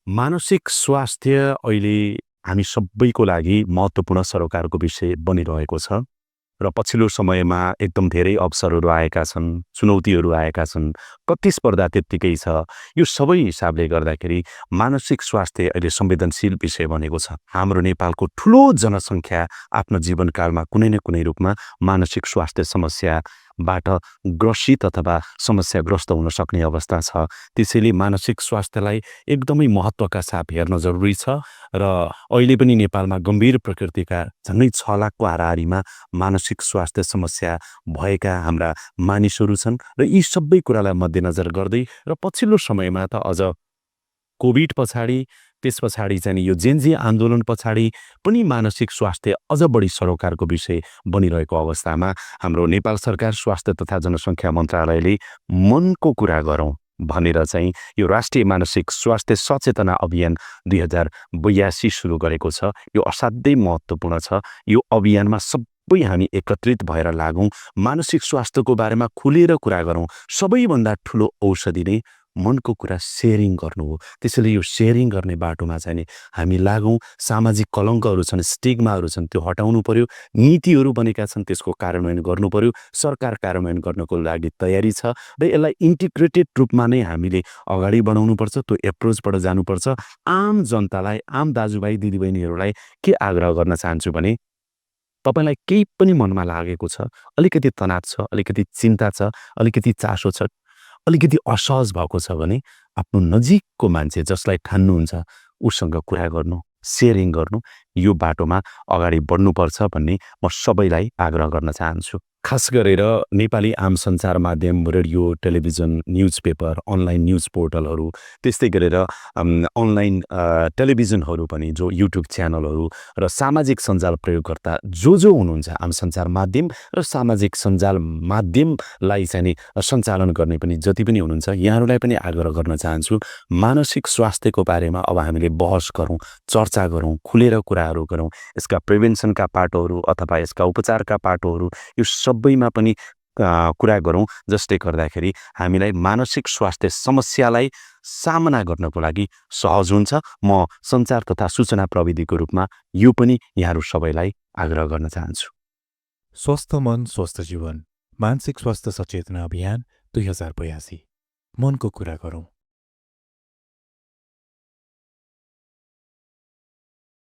मानसिक स्वास्थ्य अहिले हामी सबैको लागि महत्त्वपूर्ण सरोकारको विषय बनिरहेको छ र पछिल्लो समयमा एकदम धेरै अवसरहरू आएका छन्, चुनौतीहरू आएका छन्, प्रतिस्पर्धा त्यत्तिकै छ। यो सबै हिसाबले गर्दाखेरि मानसिक स्वास्थ्य अहिले संवेदनशील विषय बनेको छ। हाम्रो नेपालको ठुलो जनसङ्ख्या आफ्नो जीवनकालमा कुनै न कुनै रूपमा मानसिक स्वास्थ्य समस्याबाट ग्रसित अथवा समस्याग्रस्त हुन सक्ने अवस्था छ। त्यसैले मानसिक स्वास्थ्यलाई एकदमै महत्त्वका साथ हेर्न जरुरी छ र अहिले पनि नेपालमा गम्भीर प्रकृतिका झन्डै 6 लाखको हाराहारीमा मानसिक स्वास्थ्य समस्या भएका हाम्रा मानिसहरू छन् र यी सबै कुरालाई मध्यनजर गर्दै र पछिल्लो समयमा त अझ कोभिड पछाडि त्यस पछाडि चाहिँ यो जेनजी आन्दोलन पछाडि पनि मानसिक स्वास्थ्य अझ बढी सरोकारको विषय बनिरहेको अवस्थामा हाम्रो नेपाल सरकार स्वास्थ्य तथा जनसङ्ख्या मन्त्रालयले मनको कुरा गरौँ भनेर चाहिँ यो राष्ट्रिय मानसिक स्वास्थ्य सचेतना अभियान 2082 सुरु गरेको छ। यो असाध्यै महत्त्वपूर्ण छ। यो अभियानमा सबै हामी एकत्रित भएर लागौँ, मानसिक स्वास्थ्यको बारेमा खुलेर कुरा गरौँ। सबैभन्दा ठुलो औषधि नै मनको कुरा सेयरिङ गर्नु हो। त्यसैले यो सेयरिङ गर्ने बाटोमा चाहिँ नि हामी लागौँ। सामाजिक कलङ्कहरू छन्, स्टिग्माहरू छन्, त्यो हटाउनु पर्यो। नीतिहरू बनेका छन्, त्यसको कार्यान्वयन गर्नु पर्यो। सरकार कार्यान्वयन गर्नको लागि तयारी छ र यसलाई इन्टिग्रेटेड रूपमा नै हामीले अगाडि बढाउनुपर्छ। त्यो एप्रोचबाट जानुपर्छ। आम जनतालाई, आम दाजुभाइ दिदीबहिनीहरूलाई के आग्रह गर्न चाहन्छु भने तपाईलाई केही पनि मनमा लागेको छ, अलिकति तनाव छ, अलिकति चिन्ता छ, अलिकति चासो छ, अलिकति असहज भएको छ भने आफ्नो नजिकको मान्छे जसलाई ठान्नुहुन्छ उसँग कुरा गर्नु, सेयरिङ गर्नु, यो बाटोमा अगाडि बढ्नुपर्छ भन्ने म सबैलाई आग्रह गर्न चाहन्छु। खास गरेर नेपाली आम सञ्चार माध्यम, radio, television, news paper, online news पोर्टलहरू, त्यस्तै गरेर अनलाइन टेलिभिजनहरू पनि जो युट्युब च्यानलहरू र सामाजिक सञ्जाल प्रयोगकर्ता जो हुनुहुन्छ आम सञ्चार माध्यम र सामाजिक सञ्जाल माध्यमलाई चाहिँ नि सञ्चालन गर्ने पनि जति पनि हुनुहुन्छ यहाँहरूलाई पनि आग्रह गर्न चाहन्छु। मानसिक स्वास्थ्यको बारेमा अब हामीले बहस गरौँ, चर्चा गरौँ, खुलेर कुराहरू गरौँ। यसका प्रिभेन्सनका पाटोहरू अथवा यसका उपचारका पाटोहरू यो सबैमा पनि कुरा गरौँ, जसले गर्दाखेरि हामीलाई मानसिक स्वास्थ्य समस्यालाई सामना गर्नको लागि सहज हुन्छ। म सञ्चार तथा सूचना प्रविधिको रूपमा यो पनि यहाँहरू सबैलाई आग्रह गर्न चाहन्छु। स्वस्थ मन स्वस्थ जीवन मानसिक स्वास्थ्य सचेतना अभियान 2082 मनको कुरा गरौँ।